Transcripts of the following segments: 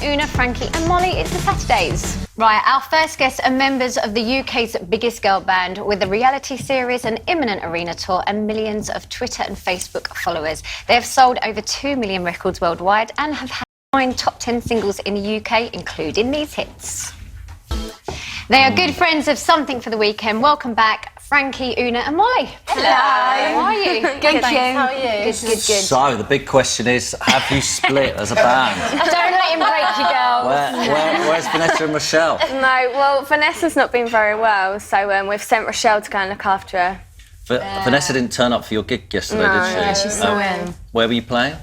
Una, Frankie and Molly. It's the Saturdays. Right, our first guests are members of the UK's biggest girl band with a reality series, an imminent arena tour and millions of Twitter and Facebook followers. They have sold over 2 million records worldwide and have had 9 top 10 singles in the UK, including these hits. They are good friends of Something for the Weekend. Welcome back, Frankie, Una and Molly. Hello. How are you? Good, thanks. How are you? Good. So, the big question is, have you split as a band? Don't let him break you, girls. Where's Vanessa and Rochelle? No, well, Vanessa's not been very well, so we've sent Rochelle to go and look after her. Vanessa didn't turn up for your gig yesterday, did she? Yeah, she's so ill. Where were you playing?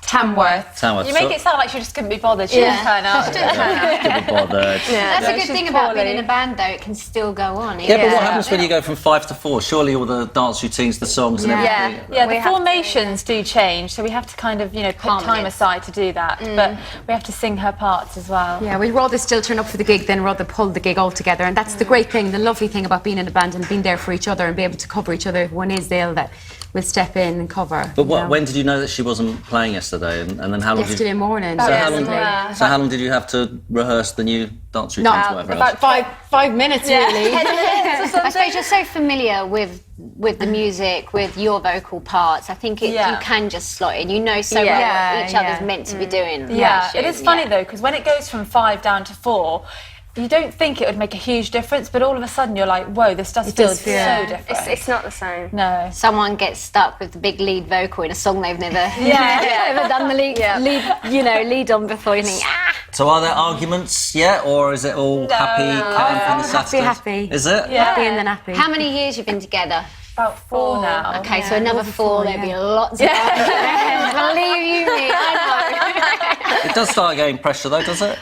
Tamworth. Tamworth. You make it sound like she just couldn't be bothered. She didn't turn up. Couldn't be bothered. Yeah, that's a good thing about being in a band, though. It can still go on. Yeah, but what happens when you go from 5 to 4? Surely all the dance routines, the songs and everything... Yeah, the formations do change, so we have to kind of, put time aside to do that. But we have to sing her parts as well. Yeah, we'd rather still turn up for the gig than rather pull the gig altogether. And that's the great thing, the lovely thing about being in a band and being there for each other and be able to cover each other if one is ill, that we'll step in and cover. But when did you know that she wasn't playing yesterday? And then how long yesterday morning. So how long did you have to rehearse the new dance routines? About five minutes, really. I suppose you're so familiar with the music, with your vocal parts. I think you can just slot in. You know so well what each other's meant to be doing. Yeah, it is funny though, because when it goes from 5 down to 4, you don't think it would make a huge difference, but all of a sudden you're like, whoa, this does feel so different. It's not the same. No. Someone gets stuck with the big lead vocal in a song they've never ever done the lead on before. You think, So are there arguments yet, or is it all happy? Happy. Is it? Yeah. Happy and then happy. How many years you've been together? About 4 now. Okay, so another 4, there'll be lots of arguments. Believe you me, I know. It does start getting pressure though, does it?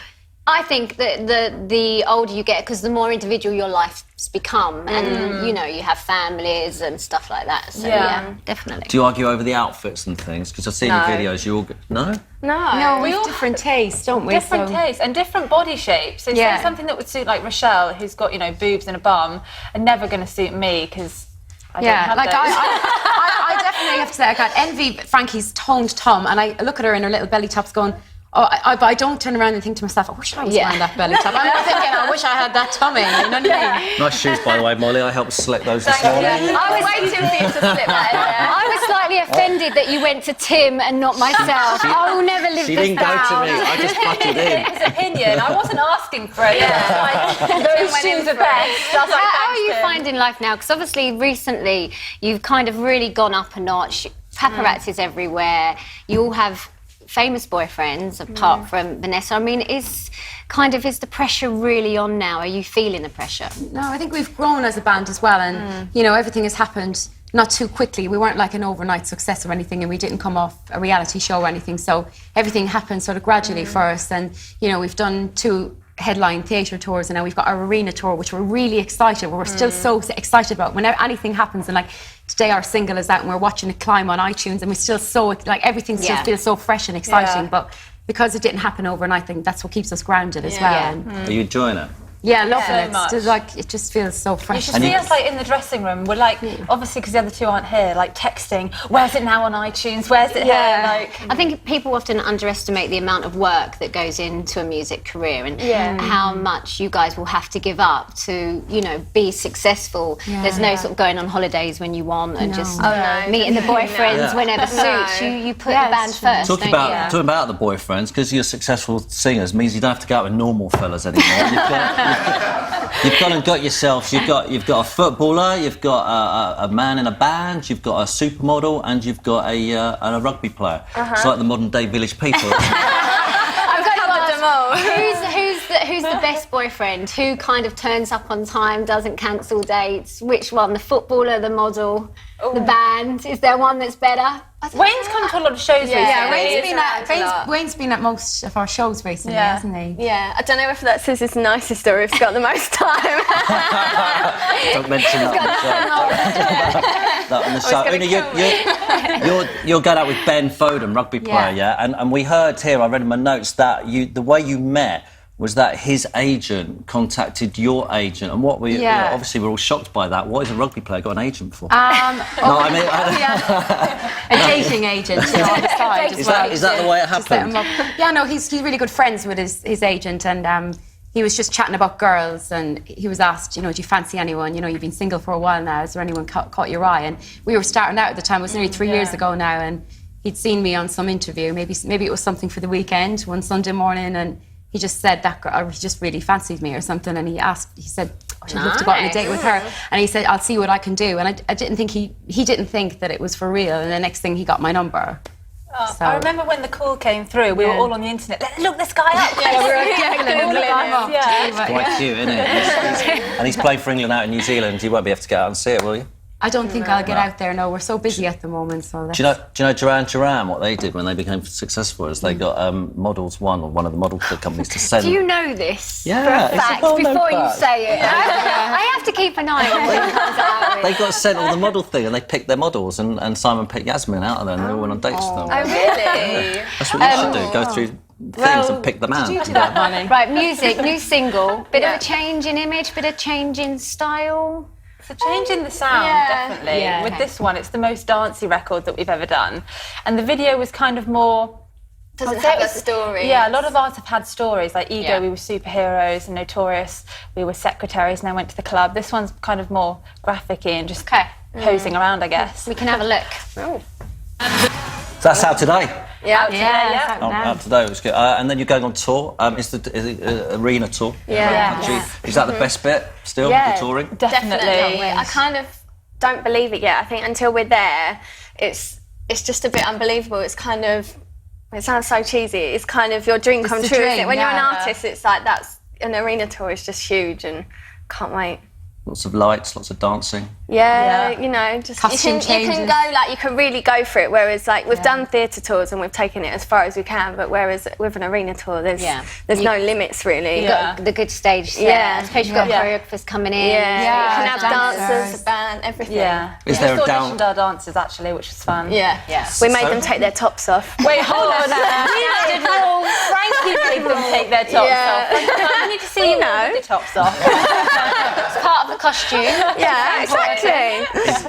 I think that the older you get, because the more individual your life's become, and you have families and stuff like that. So yeah, definitely. Do you argue over the outfits and things? Because I've seen your videos. You all No, we have different tastes, don't we? Different tastes and different body shapes. So something that would suit like Rochelle, who's got boobs and a bum, and never going to suit me because I don't have those. I definitely have to say I can't envy Frankie's toned tom, and I look at her in her little belly tops going, but I don't turn around and think to myself, I wish I was wearing that belly top. I'm not thinking, I wish I had that tummy. You know what I mean? Nice shoes, by the way, Molly. I helped slip those this morning. I was waiting for you to slip that in there. I was slightly offended that you went to Tim and not myself. I will never live this down. She didn't go to me. I just butted in. His opinion. I wasn't asking for it. Those shoes are best. How are you finding life now? Because obviously recently you've kind of really gone up a notch. Paparazzis everywhere. You all have famous boyfriends apart from Vanessa. I mean, is the pressure really on now? Are you feeling the pressure? No, I think we've grown as a band as well, and everything has happened not too quickly. We weren't like an overnight success or anything, and we didn't come off a reality show or anything, so everything happened sort of gradually for us. And we've done 2 headline theatre tours, and now we've got our arena tour, which we're really excited. We're still so excited about. Whenever anything happens, and like today our single is out and we're watching it climb on iTunes, and we're still so everything still feels so fresh and exciting. But because it didn't happen overnight, I think that's what keeps us grounded as well. Are you enjoying it? Yeah, loving it. much. It just feels so fresh. You should see us in the dressing room. We're obviously because the other 2 aren't here, texting. Where's it now on iTunes? Where's it here? I think people often underestimate the amount of work that goes into a music career and how much you guys will have to give up to, be successful. There's no sort of going on holidays when you want and just meeting the boyfriends whenever suits. You put the band first. Talking about the boyfriends, because you're successful singers means you don't have to go out with normal fellas anymore. You've gone and got yourself. You've got a footballer. You've got a man in a band. You've got a supermodel, and you've got a rugby player. It's like the modern day Village People. I've got to ask, who's the best boyfriend? Who kind of turns up on time, doesn't cancel dates? Which one? The footballer, the model, the band? Is there one that's better? Wayne's come to a lot of shows recently. Yeah, Wayne's been at most of our shows recently, hasn't he? Yeah, I don't know if that's his nicest or if he's got the most time. Don't mention that on the show. You're going out with Ben Foden, rugby player, and we heard here, I read in my notes, that the way you met was that his agent contacted your agent, and what were you, Yeah. obviously we're all shocked by that. What has a rugby player got an agent for? No, I mean, a dating agent on the side as well. is that the way it To set him happened? up. Yeah, no, he's really good friends with his agent, and he was just chatting about girls, and he was asked, you know, do you fancy anyone? You know, you've been single for a while now. Is there anyone caught your eye? And we were starting out at the time. It was nearly 3 years ago now, and he'd seen me on some interview. Maybe it was something for the weekend, one Sunday morning, and he just said that girl, or he just really fancied me or something, and he said, oh, I'd love to go out on a date with her, and he said, I'll see what I can do, and I didn't think he didn't think that it was for real, and the next thing he got my number. So, I remember when the call came through, we were all on the internet. Let's look this guy up. we were googling him. Yeah. Quite cute, isn't it? And he's playing for England out in New Zealand. You won't be able to get out and see it, will you? I don't think I'll get out there. No, we're so busy at the moment. So Do you know Duran Duran? What they did when they became successful is they got Models One, or one of the model companies, to send. Do you know this? Yeah, for a it's a fact well-known before you fact. say it. I have to keep an eye on what he comes out with. They got sent all the model thing, and they picked their models, and Simon picked Yasmin out of them, and they all went on dates with them. Oh, really? That's what you should do. Go through things and pick them out. do that, honey. Right, music, new single. Bit of a change in image, bit of change in style. It's a change in the sound, definitely. Yeah. With this one, it's the most dancey record that we've ever done. And the video was kind of more... Doesn't I'd say have it a was- story. Yeah, a lot of artists have had stories. Like Ego, Yeah. we were superheroes, and Notorious, we were secretaries and then went to the club. This one's kind of more graphic-y and just posing around, I guess. We can have a look. So that's out today. Yeah. yeah, it's out now. Out today, it was good. And then you're going on tour. Is it arena tour? Yeah. Is that the best bit still? Yeah. The touring? Definitely. I kind of don't believe it yet. I think until we're there, it's just a bit unbelievable. It's kind of, it sounds so cheesy. It's kind of your dream come the true. Isn't it? dream, When you're an yeah. artist, it's like that's an arena tour is just huge, and can't wait. Lots of lights, lots of dancing. Yeah, you know, just Costume you can changes. go like you can really go for it. Whereas like we've done theatre tours and we've taken it as far as we can, but whereas with an arena tour, there's no limits really. You've got the good stage there. Yeah. I suppose you've got choreographers coming in. Yeah, you can have dancers. dancers, a band, everything. Yeah. Is We there a just down? auditioned our dancers, actually, which was fun. Yeah. We made them take their tops off. Wait, hold on. Frankie made them take their tops Yeah. off. I need to see you know. with your tops off. It's part of the costume. Yeah, exactly.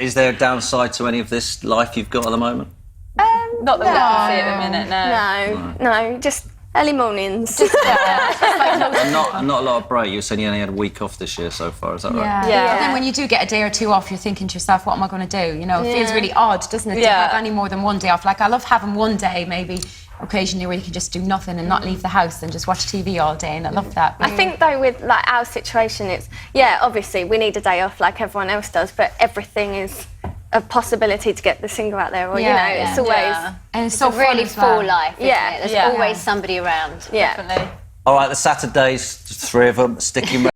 Is there a downside to any of this life you've got at the moment? Not that we can see at the minute, no. No, just early mornings. And not a lot of break. You were saying you only had a week off this year so far. Is that right? Yeah. But then when you do get a day or two off, you're thinking to yourself, what am I going to do? You know, it feels really odd, doesn't it, to Yeah. have any more than one day off. Like, I love having one day, maybe occasionally, where you can just do nothing and not leave the house and just watch TV all day, and I love that. I think though with like our situation, it's obviously we need a day off like everyone else does, but everything is a possibility to get the single out there, or it's always and it's so It's a really fun as well. full life, isn't Yeah. it? There's Yeah. always somebody around. yeah. Definitely. All right, the Saturdays, 3 of them, sticking